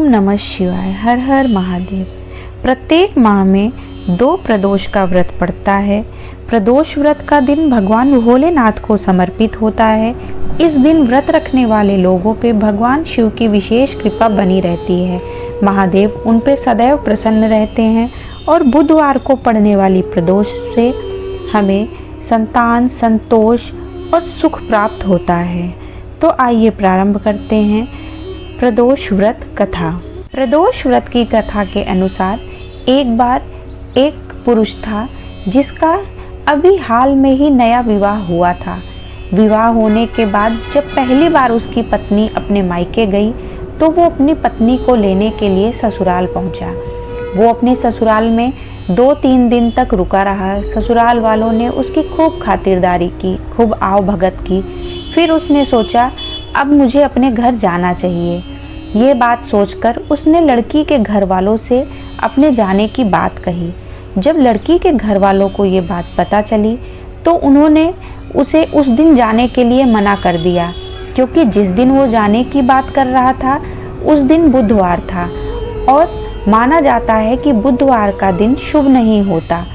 नमः शिवाय। हर हर महादेव। प्रत्येक माह में 2 प्रदोष का व्रत पड़ता है। प्रदोष व्रत का दिन भगवान भोलेनाथ को समर्पित होता है। इस दिन व्रत रखने वाले लोगों पे भगवान शिव की विशेष कृपा बनी रहती है। महादेव उन पे सदैव प्रसन्न रहते हैं और बुधवार को पड़ने वाली प्रदोष से हमें संतान, संतोष और सुख प्राप्त होता है। तो आइए प्रारंभ करते हैं प्रदोष व्रत कथा। प्रदोष व्रत की कथा के अनुसार एक बार एक पुरुष था जिसका अभी हाल में ही नया विवाह हुआ था। विवाह होने के बाद जब पहली बार उसकी पत्नी अपने मायके गई तो वो अपनी पत्नी को लेने के लिए ससुराल पहुंचा। वो अपने ससुराल में 2-3 दिन तक रुका रहा। ससुराल वालों ने उसकी खूब खातिरदारी की, खूब आव भगत की। फिर उसने सोचा अब मुझे अपने घर जाना चाहिए। ये बात सोचकर उसने लड़की के घर वालों से अपने जाने की बात कही। जब लड़की के घर वालों को ये बात पता चली तो उन्होंने उसे उस दिन जाने के लिए मना कर दिया, क्योंकि जिस दिन वो जाने की बात कर रहा था उस दिन बुधवार था और माना जाता है कि बुधवार का दिन शुभ नहीं होता।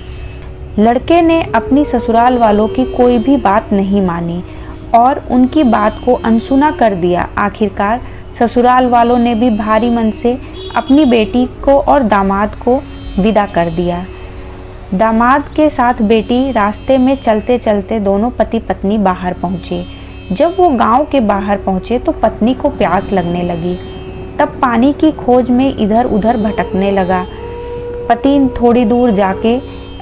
लड़के ने अपनी ससुराल वालों की कोई भी बात नहीं मानी और उनकी बात को अनसुना कर दिया। आखिरकार ससुराल वालों ने भी भारी मन से अपनी बेटी को और दामाद को विदा कर दिया। दामाद के साथ बेटी रास्ते में चलते चलते दोनों पति पत्नी बाहर पहुँचे। जब वो गांव के बाहर पहुँचे तो पत्नी को प्यास लगने लगी। तब पानी की खोज में इधर उधर भटकने लगा। पति थोड़ी दूर जाके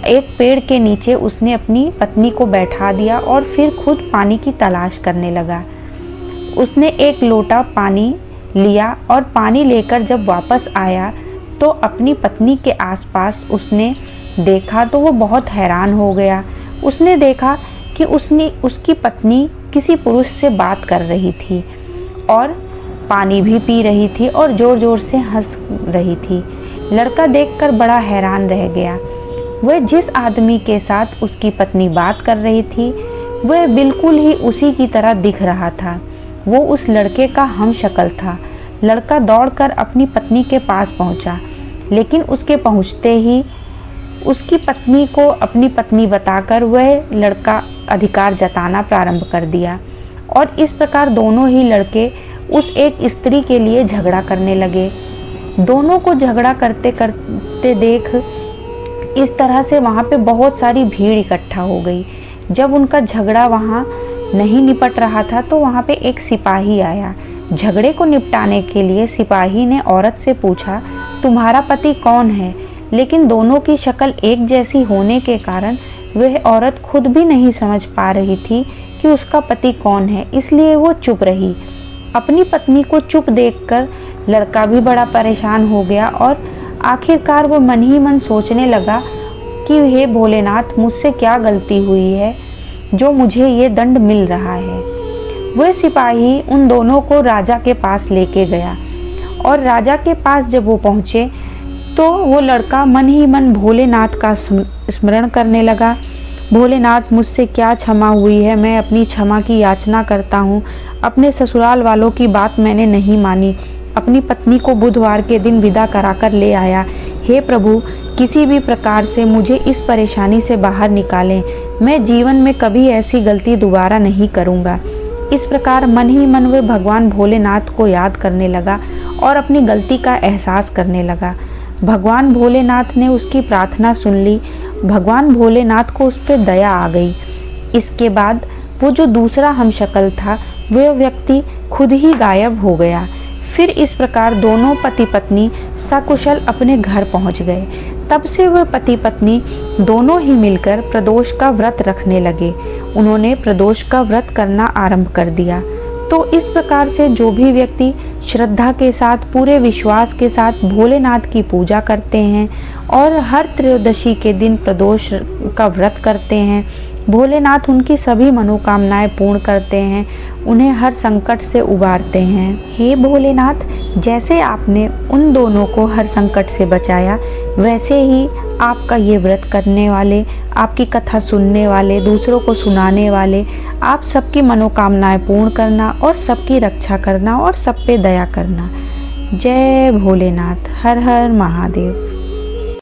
एक पेड़ के नीचे उसने अपनी पत्नी को बैठा दिया और फिर खुद पानी की तलाश करने लगा। उसने एक लोटा पानी लिया और पानी लेकर जब वापस आया तो अपनी पत्नी के आसपास उसने देखा तो वो बहुत हैरान हो गया। उसने देखा कि उसकी पत्नी किसी पुरुष से बात कर रही थी और पानी भी पी रही थी और जोर जोर से हंस रही थी। लड़का देखकर बड़ा हैरान रह गया। वह जिस आदमी के साथ उसकी पत्नी बात कर रही थी वह बिल्कुल ही उसी की तरह दिख रहा था। वो उस लड़के का हमशक्ल था। लड़का दौड़कर अपनी पत्नी के पास पहुंचा, लेकिन उसके पहुंचते ही उसकी पत्नी को अपनी पत्नी बताकर वह लड़का अधिकार जताना प्रारंभ कर दिया और इस प्रकार दोनों ही लड़के उस एक स्त्री के लिए झगड़ा करने लगे। दोनों को झगड़ा करते करते देख इस तरह से वहाँ पे बहुत सारी भीड़ इकट्ठा हो गई। जब उनका झगड़ा वहाँ नहीं निपट रहा था तो वहाँ पे एक सिपाही आया। झगड़े को निपटाने के लिए सिपाही ने औरत से पूछा, तुम्हारा पति कौन है? लेकिन दोनों की शक्ल एक जैसी होने के कारण वह औरत खुद भी नहीं समझ पा रही थी कि उसका पति कौन है, इसलिए वो चुप रही। अपनी पत्नी को चुप देखकर लड़का भी बड़ा परेशान हो गया और आखिरकार वो मन ही मन सोचने लगा कि हे भोलेनाथ, मुझसे क्या गलती हुई है जो मुझे ये दंड मिल रहा है। वह सिपाही उन दोनों को राजा के पास लेके गया और राजा के पास जब वो पहुँचे तो वो लड़का मन ही मन भोलेनाथ का स्मरण करने लगा। भोलेनाथ, मुझसे क्या क्षमा हुई है, मैं अपनी क्षमा की याचना करता हूँ। अपने ससुराल वालों की बात मैंने नहीं मानी, अपनी पत्नी को बुधवार के दिन विदा कराकर ले आया। हे प्रभु, किसी भी प्रकार से मुझे इस परेशानी से बाहर निकालें। मैं जीवन में कभी ऐसी गलती दोबारा नहीं करूँगा। इस प्रकार मन ही मन वह भगवान भोलेनाथ को याद करने लगा और अपनी गलती का एहसास करने लगा। भगवान भोलेनाथ ने उसकी प्रार्थना सुन ली। भगवान भोलेनाथ को उस पर दया आ गई। इसके बाद वो जो दूसरा हमशक्ल था वह व्यक्ति खुद ही गायब हो गया। फिर इस प्रकार दोनों पति पत्नी सकुशल अपने घर पहुंच गए। तब से वह पति पत्नी दोनों ही मिलकर प्रदोष का व्रत रखने लगे। उन्होंने प्रदोष का व्रत करना आरंभ कर दिया। तो इस प्रकार से जो भी व्यक्ति श्रद्धा के साथ, पूरे विश्वास के साथ भोलेनाथ की पूजा करते हैं और हर त्रयोदशी के दिन प्रदोष का व्रत करते हैं, भोलेनाथ उनकी सभी मनोकामनाएं पूर्ण करते हैं, उन्हें हर संकट से उबारते हैं। हे भोलेनाथ, जैसे आपने उन दोनों को हर संकट से बचाया, वैसे ही आपका ये व्रत करने वाले, आपकी कथा सुनने वाले, दूसरों को सुनाने वाले, आप सबकी मनोकामनाएं पूर्ण करना और सबकी रक्षा करना और सब पे दया करना। जय भोलेनाथ। हर हर महादेव।